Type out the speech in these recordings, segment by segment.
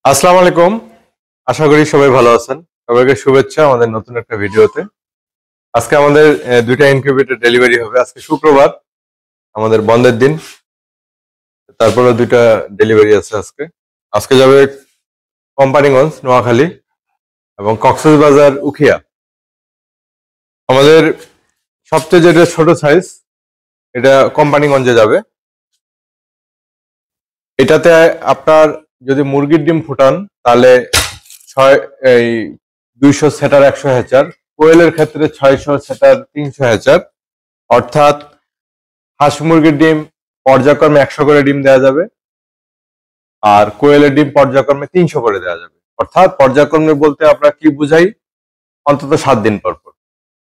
আসসালামু আলাইকুম। আশা করি সবাই ভালো আছেন। সবাইকে শুভেচ্ছা আমাদের নতুন একটা ভিডিওতে। আজকে আমাদের দুইটা ইনকিউবেটর ডেলিভারি হবে। আজকে শুক্রবার, আমাদের বন্ধের দিন। তারপরে দুইটা ডেলিভারি আছে আজকে। আজকে যাবে কোম্পানিগঞ্জ, নোয়াখালী এবং কক্সবাজার, উখিয়া। আমাদের সবচেয়ে যেটা ছোট সাইজ, এটা কোম্পানিগঞ্জে যাবে। এটাতে আপনার যদি মুরগির ডিম ফুটান তাহলে ছয় এই 200 সেটার 100 হ্যাচার, কোয়েলের ক্ষেত্রে 600 সেটার 300 হ্যাচার। অর্থাৎ হাঁস মুরগির ডিম পর্যায়ক্রমে 100 করে ডিম দেওয়া যাবে, আর কোয়েলের ডিম পর্যায়ক্রমে 300 করে দেওয়া যাবে। অর্থাৎ পর্যায়ক্রমে বলতে আমরা কি বুঝাই, অন্তত 7 দিন পর পর।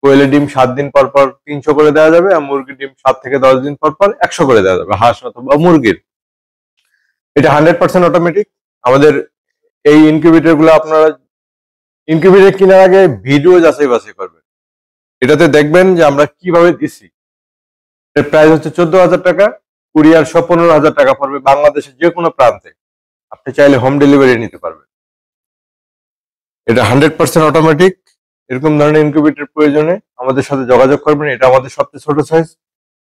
কোয়েলের ডিম 7 দিন পর পর 300 করে দেওয়া যাবে, আর মুরগির ডিম 7 থেকে 10 দিন পর পর 100 করে দেওয়া যাবে, হাঁস অথবা মুরগির। এটা 100% অটোমেটিক। আমাদের এই ইনকিউবেটর গুলো আপনারা ইনকিউবেটর কেনার আগে ভিডিও যাচাই বাছাই করবেন। এটাতে দেখবেন যে আমরা কিভাবে দিছি। এর প্রাইস হচ্ছে 14,000 টাকা, কুরিয়ার 15,000 টাকা পড়বে বাংলাদেশের যে কোনো প্রান্তে। আপনি চাইলে হোম ডেলিভারি নিতে পারবেন। এটা 100% অটোমেটিক। এরকম ধরনের ইনকিউবেটর প্রয়োজনে আমাদের সাথে যোগাযোগ করবেন। এটা আমাদের সবচেয়ে ছোট সাইজ।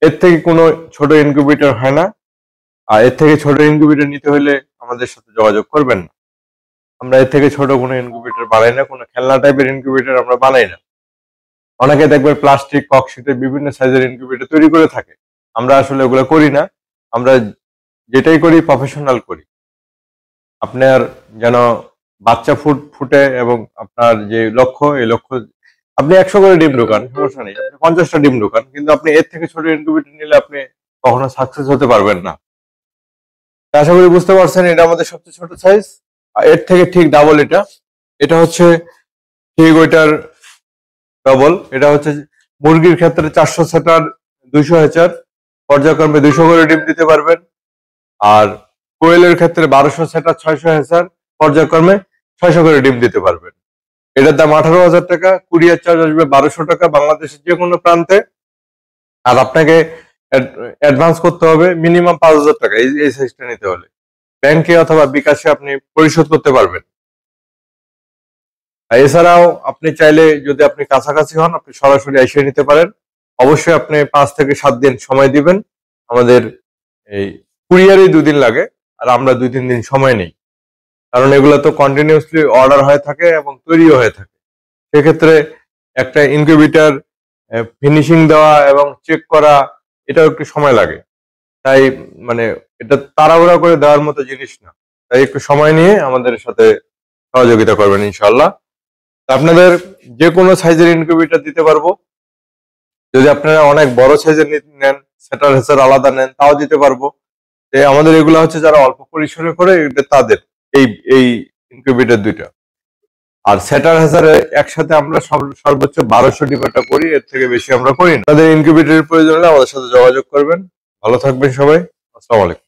এর থেকে কোনো ছোট ইনকিউবেটর হয় না, আর এর থেকে ছোট ইনকিউবেটর নিতে হলে আমাদের সাথে যোগাযোগ করবেন না। আমরা এর থেকে ছোট কোনো ইনকিউবেটর বানাই না, কোনো খেলনা টাইপের ইনকিউবেটর আমরা বানাই না। অনেকে দেখবেন প্লাস্টিক ককশিটে বিভিন্ন সাইজের ইনকিউবেটর তৈরি করে থাকে। আমরা আসলে ওগুলো করি না। আমরা যেটাই করি প্রফেশনাল করি। আপনার যেন বাচ্চা ফুটে এবং আপনার যে লক্ষ্য, এই লক্ষ্য আপনি 100 করে ডিম ঢোকান, সমস্যা নেই। আপনি 50টা ডিম ঢোকান, কিন্তু আপনি এর থেকে ছোট ইনকিউবেটর নিলে আপনি কখনো সাকসেস হতে পারবেন না। আশা করি বুঝতে পারছেন, এটা আমাদের সবচেয়ে ছোট সাইজ। এর থেকে ঠিক ডাবল এটা। এটা হচ্ছে ঠিক ওইটার ডবল। এটা হচ্ছে মুরগির ক্ষেত্রে 400 সেটার 200 হ্যাচার, পর্যায়ক্রমে 200 করে ডিম দিতে পারবেন। আর কোয়েলের ক্ষেত্রে 1200 সেটার 600 হ্যাচার, পর্যায়ক্রমে 600 করে ডিম দিতে পারবেন। এটার দাম 18,000 টাকা, কুরিয়ার চার্জ আসবে 1200 টাকা বাংলাদেশের যে কোনো প্রান্তে। আর আপনাকে অ্যাডভান্স করতে হবে মিনিমাম 5,000 টাকা এই সাইজটা নিতে হলে। ব্যাংকে অথবা বিকাশে আপনি পরিশোধ করতে পারবেন। আর এছাড়াও আপনি চাইলে, যদি আপনি কাছাকাছি হন, আপনি সরাসরি এসে নিতে পারেন। অবশ্যই আপনি 5 থেকে 7 দিন সময় দিবেন। আমাদের এই কুরিয়ারই 2 দিন লাগে, আর আমরা 2-3 দিন সময় নেই। কারণ এগুলো তো কন্টিনিউসলি অর্ডার হয়ে থাকে এবং তৈরিও হয়ে থাকে। সেক্ষেত্রে একটা ইনকিউবেটর ফিনিশিং দেওয়া এবং চেক করা, এটাও একটু সময় লাগে। তাই মানে এটা তাড়াহুড়া করে দেওয়ার মতো জিনিস না। তাই একটু সময় নিয়ে আমাদের সাথে সহযোগিতা করবেন ইনশাল্লাহ। আপনাদের যে কোনো সাইজের ইনকিউবেটর দিতে পারবো। যদি আপনারা অনেক বড় সাইজের নেন, সেটার হ্যাচার আলাদা নেন, তাও দিতে পারবো। আমাদের এগুলো হচ্ছে যারা অল্প পরিসরে করে, এটা তাদের এই এই ইনকিউবেটর দুইটা। আর সেটার হ্যাচারে একসাথে আমরা সর্বোচ্চ 1200 ডিমেটা করি, এর থেকে বেশি আমরা করি না। তাদের ইনকিউবেটরের প্রয়োজন হলে আমাদের সাথে যোগাযোগ করবেন। ভালো থাকবেন সবাই। আসসালামু আলাইকুম।